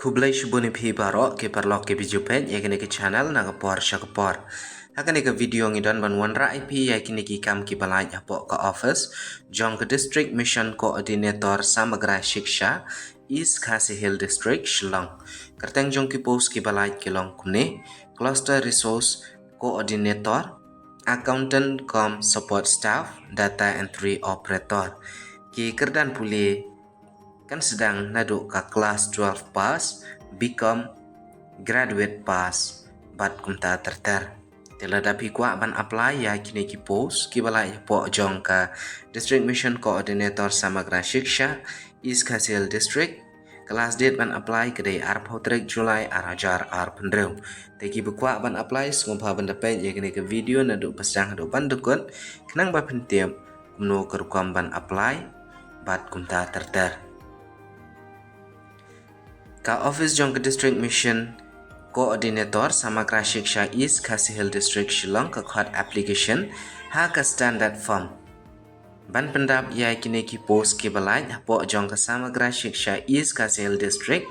Kublai shubuni phi baro ke parlok ke bijupen yakini ke channel na kapor shakapor. Hakani ke video ngidon ban wanra IP yakini ki kam ki balai apo ke office jong ke district mission coordinator Samagra Shiksha East Khasi Hill District Shillong. Kerteng jong ki post ki balai kilong kune cluster resource coordinator accountant com support staff data entry operator ki kerdan puli kan sedang naduk ke kelas 12 pass become graduate pass bat kumta terter tela dapi kuat ban apply ya kini ki post ki balai po jong ka district mission coordinator Samagra Shiksha East Khasil district kelas date ban apply kedai ar potrik Julai arajar ar pendreu teki bukuat ban apply semua ban dapat ya kini ke video naduk pasang naduk ban dukut kenang ba pentiam kumno kerukam ban apply bat kumta terter Ka office jong ke district mission coordinator Samagra Shiksha East Khasi Hill District Shillong ke khot application ha ka standard form. Ban pendap ya kini ki post ki balai po jong ke Samagra Shiksha East Khasi Hill District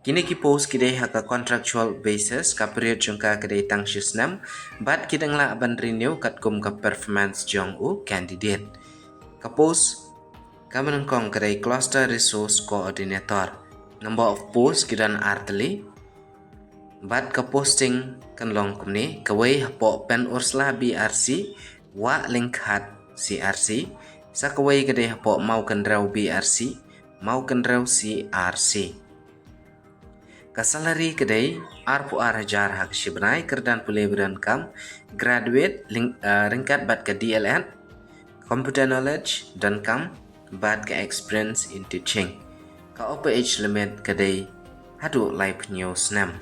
kini ki post ki dei ha ka contractual basis ka period jong ka kedai tang shisnam bat ki dengla ban renew kat kum ka performance jong u candidate. Ka post ka menengkong kedai cluster resource coordinator. Number of posts kidan arteli bat ke posting kan long kumni kawai hapo pen urslah BRC wa link hat CRC sa kawai kade hapo mau kan raw BRC mau kan raw CRC ka salary kade arpu arajar hak shibnai kerdan pule beran kam graduate link ringkat bat ke DLN computer knowledge dan kam bat ke experience in teaching ka apa age limit kadai hadu live news nam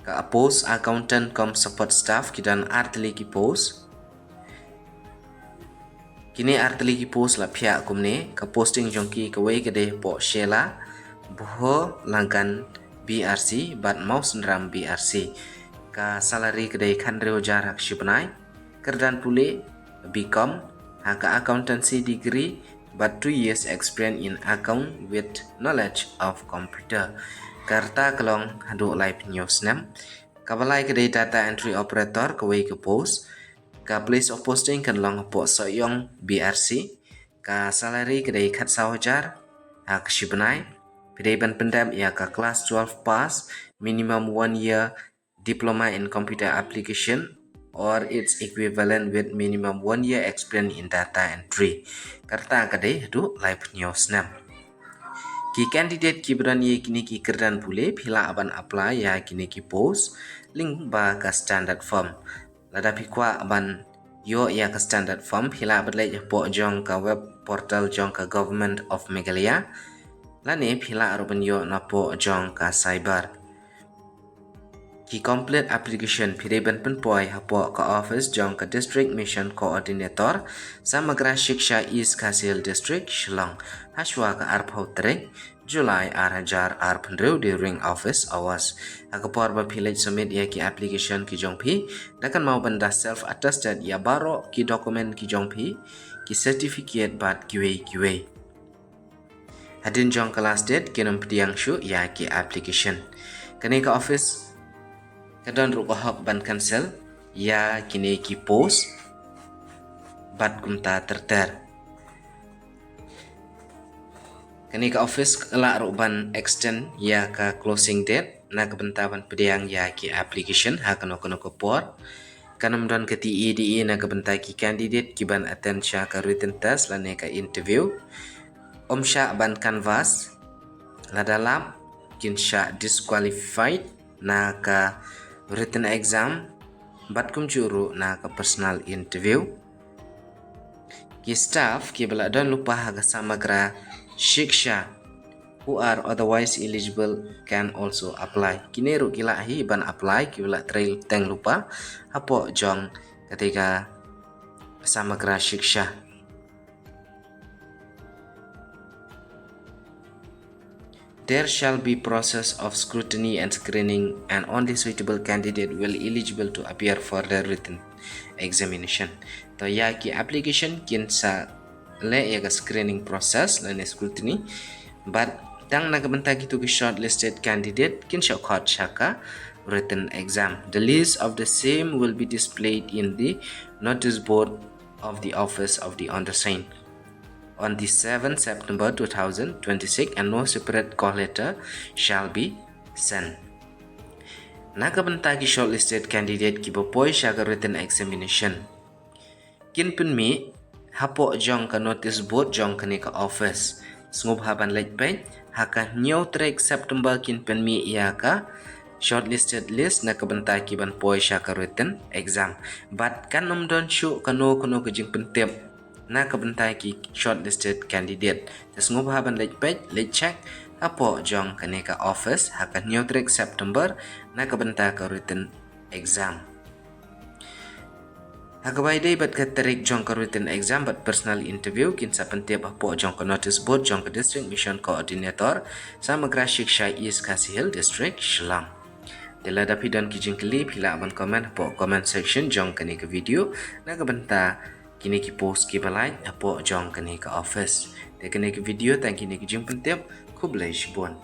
ka post accountant com support staff kidan artli ki post kini artli ki post la phya kumne ka posting jongki ka wei kadai po shela boho langkan BRC bat mouse ndram BRC ka salary kadai khanreu jarak shibnai kerdan pule become haka accountancy degree but 2 years experience in account with knowledge of computer. Karta kelong hadu live news nam. Kabalai kedai data entry operator kawai ke post. Ka place of posting kan long po soyong BRC. Ka salary kedai khat sawajar. Hak shibnai. Kedai ban pendam ia ka class 12 pass. Minimum 1 year diploma in computer application or its equivalent with minimum 1 year experience in data entry. Karta kadai hadu live news nam. Ki candidate ki berani kini ki kerdan pule pila aban apply ya kini ki post link ba ka standard form. Lada pikwa aban yo ya ka standard form pila badlai po jong ka web portal jong ka government of Meghalaya. Lane pila aruban yo na po jong ka cyber. Ki complete application piriban penpoi hapo ka office jong ka district mission coordinator Samagra Shiksha East Khasil District Shillong haswa ka arpau tereng Julai arajar arpendreu during office hours akapor ba village submit ya ki application ki jong pi dakan mau benda self attested ya baro ki dokumen ki jong pi ki certificate bat QA hadin jong kelas date kinam pediang shu ya ki application kani ka office kadang rupa hak ban cancel ya kini ki post bat kumta terter kini ka office kala ruban extend ya ka closing date na kebentaban pediang ya ki application hak no por kanam don ke TEDE na kebentai ki candidate ki ban attend sha ka written test lane ka interview sha ban canvas la dalam kin sha disqualified na ka written exam bat kum juru na ka personal interview ki staff ki bala don lupa haga Samagra Shiksha who are otherwise eligible can also apply kini ru kila hi ban apply ki bala trail teng lupa apo jong ketika Samagra Shiksha There shall be process of scrutiny and screening and only suitable candidate will eligible to appear for the written examination. तो या की application kin sa le ya screening process and scrutiny but Tang nakabenta gitu ke shortlisted candidate kin shortcut shaka written exam. The list of the same will be displayed in the notice board of the office of the undersigned on the 7th September 2026, and no separate call letter shall be sent. Nakabenta ki shortlisted candidate ki bapoi shaka written examination. Kin pun mi hapo jong ka notice board jong ka ni ka office. Sngub haban late page haka new track September kin pun mi iya ka shortlisted list nakabenta ki ban poi shaka written exam. But kan don shu kano ka jing pentep nakabenta ki shortlisted candidate. Sngub haban late page late check hapo jong ka ni ka office haka new track September nakabenta ka written exam. Hagawai day bat katarik jong ka written exam bat personal interview kin sa pentiap apo jong ka notice board jong ka district mission co-ordinator Samagra Shiksha East Kasihil district Shillong. Dila dapi dan kijing klip hila aman komen apo comment section jong ka ni ka video nagabanta kini ki post ki balai apo jong ka ni ka office. De ka ni ka video tang kini kijing pentiap kublai shibon.